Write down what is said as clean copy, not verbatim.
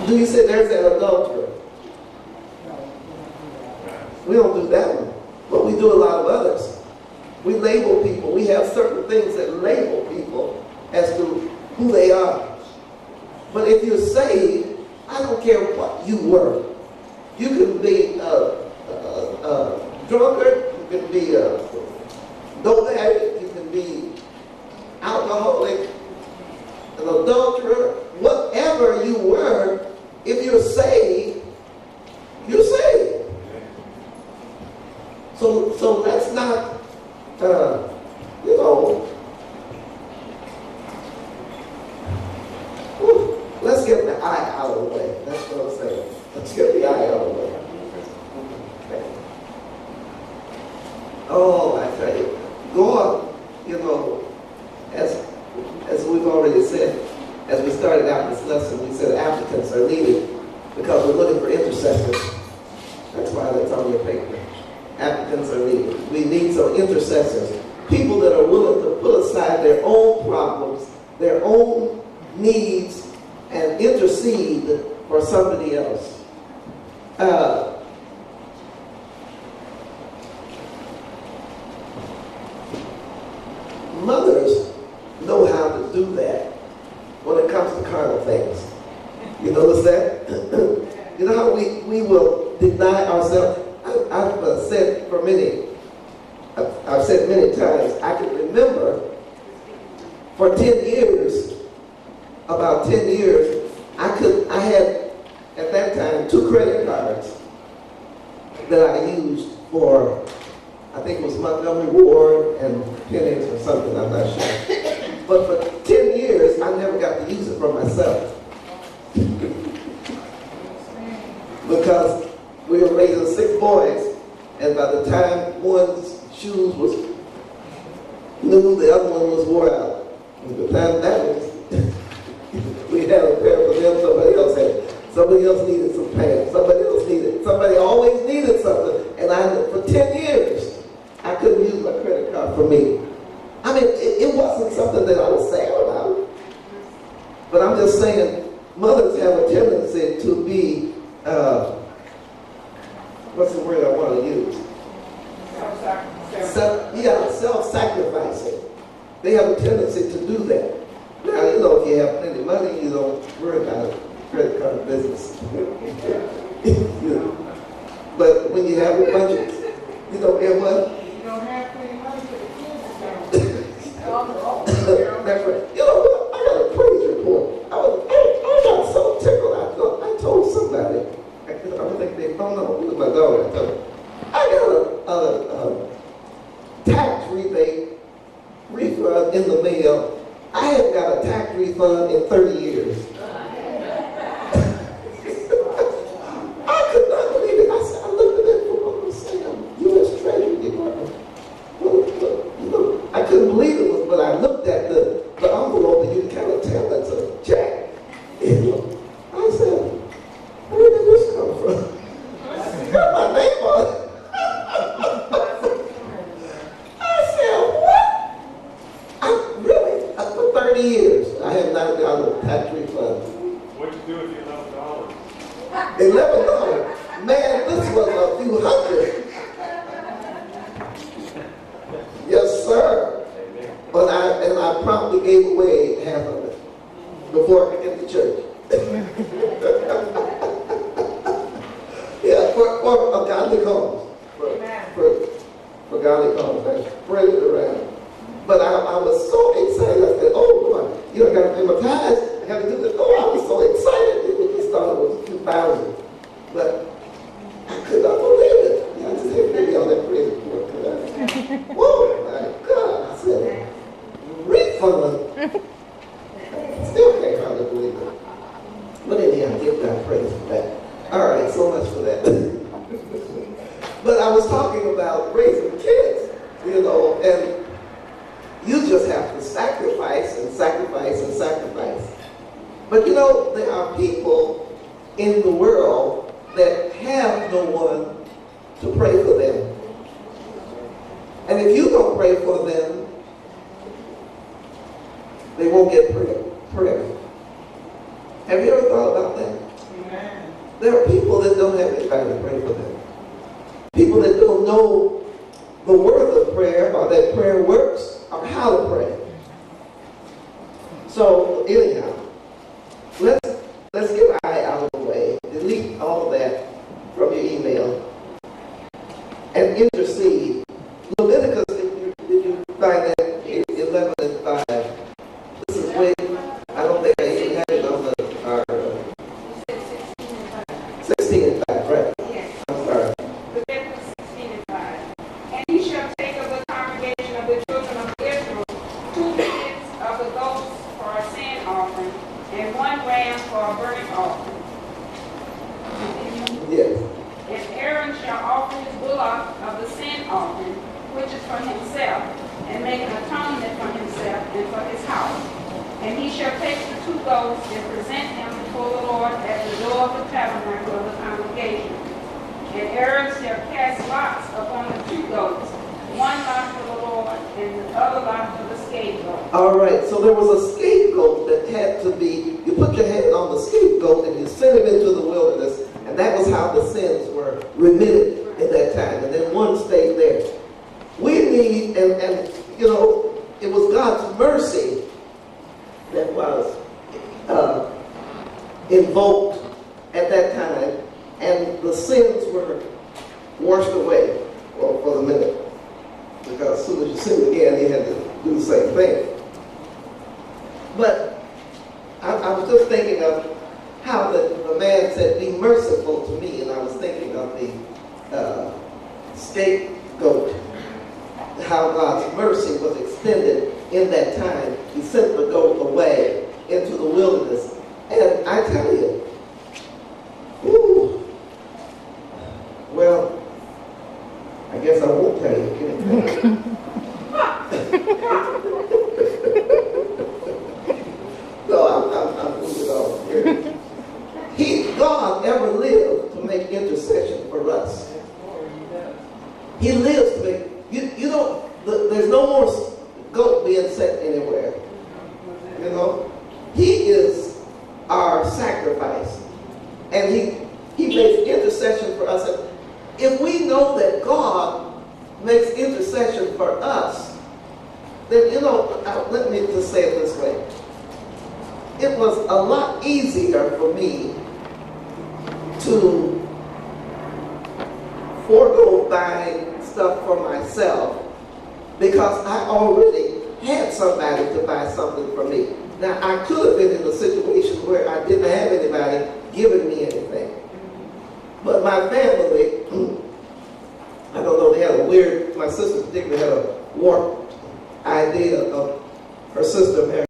Do you say there's an adulterer? We don't do that one. But we do a lot of others. We label people. We have certain things that label people as to who they are. But if you're saved, I don't care what you were. You can be a drunkard, you can be a dope addict, you can be alcoholic, an adulterer, whatever you were. If you're saved, you're saved. So that's not, let's get the I out of the way. That's what I'm saying. Let's get the I out of the way. Okay. Oh, I tell you, God, as we've already said, as we started out this lesson, we said applicants are needed because we're looking for intercessors. That's why that's on your paper. Applicants are needed. We need some intercessors. People that are willing to put aside their own problems, their own needs, and intercede for somebody else. Mothers know how to do that when it comes to carnal things. You notice that? You know how we will deny ourselves? I've said many times, I can remember for 10 years, about 10 years, I had at that time 2 credit cards that I used for, I think it was Montgomery Ward and Pennies or something, I'm not sure. But for 10 years, I never got to use it for myself. Because we were raising 6 boys, and by the time one's shoes was new, the other one was wore out. And by the time that was, we had a pair for them, somebody else had it. Somebody else needed some pants. Somebody always needed something. And for 10 years, I couldn't use my credit card for me. I mean, it wasn't something that I was sad about. But I'm just saying, mothers have a tendency to be, what's the word I want to use? Self-sacrificing. They have a tendency to do that. Now, if you have plenty of money, you don't worry about credit card business. But when you have a budget, you don't get what? You don't have plenty of money for the kids. That's right. You know what? I got a praise report. I got so tickled. I told somebody. I don't think they don't know. Look at my daughter. I told her. I got a tax refund in the mail. I haven't got a tax refund in 30 years. I could not believe it. I looked at it from U.S. Treasury Department. I couldn't believe it was, but I looked at the envelope and you can kind of tell it's a check. I said, where did this come from? Got my name on it. I said, what? For 30 years, I have not got a tax refund. What'd you do with your $11? $11? Man, this was a few hundred. Yes, sir. But I promptly gave away half of it before I could get to church. Yeah, for a godly cause. For godly cause. I spread it around. But I was so excited. I said, oh, Lord, I got to pay my tithes. I got to do this. Oh, I was so excited. It just thought it was a few thousand. But I could not believe it. I just had to be on that praise report. Whoa, my God. I said, refund. Still can't hardly believe it. But anyhow, give God praise for that. All right, so much for that. But I was talking about raising kids, and you just have to sacrifice and sacrifice and sacrifice. But there are people in the world that have no one to pray for them. And if you don't pray for them, they won't get prayer. Have you ever thought about that? There are people that don't have anybody to pray for them. People that don't know the worth of prayer, or that prayer works, or how to pray. So anyhow, let's get I out of the way. Delete all that from your email and intercede. Leviticus, did you find that 11 and 5? This is way, I don't think I even had it on our 16 and 5, right? Yes. I'm sorry. Leviticus 16 and 5. And he shall take of the congregation of the children of Israel 2 kids of the goats for a sin offering, and 1 ram for a burnt offering. Yes. And Aaron shall offer his bullock of the sin offering, which is for himself, and make an atonement for himself and for his house. And he shall take the 2 goats and present them before the Lord at the door of the tabernacle of the congregation. And Aaron shall cast lots upon the 2 goats, 1 lot for the Lord, and the other lot for the scapegoat. All right, so there was a scapegoat that had to be, you put your hand on the scapegoat and you sent him into the wilderness, and that was how the sins were remitted in that time, and then 1 stayed there. We need, and you know, it was God's mercy that was invoked at that time, and the sins were washed away for the minute. Because as soon as you sin again, you had to do the same thing. But I was just thinking of how the man said, "Be merciful to me," and I was thinking of the scapegoat, how God's mercy was extended in that time. He sent the goat away into the wilderness. And I tell you, well, I guess I won't tell you anything. No, I'm moving on here. God ever lived to make intercession for us. He lives to make, you don't, there's no more goat being set anywhere. You know? He is our sacrifice. And he makes intercession for us. And if we know that God makes intercession for us, then, you know, let me just say it this way. It was a lot easier for me to forego buying stuff for myself because I already had somebody to buy something for me. Now, I could have been in a situation where I didn't have anybody giving me anything. But my family, I don't know, they had a weird, my sister particularly had a warped idea of her sister married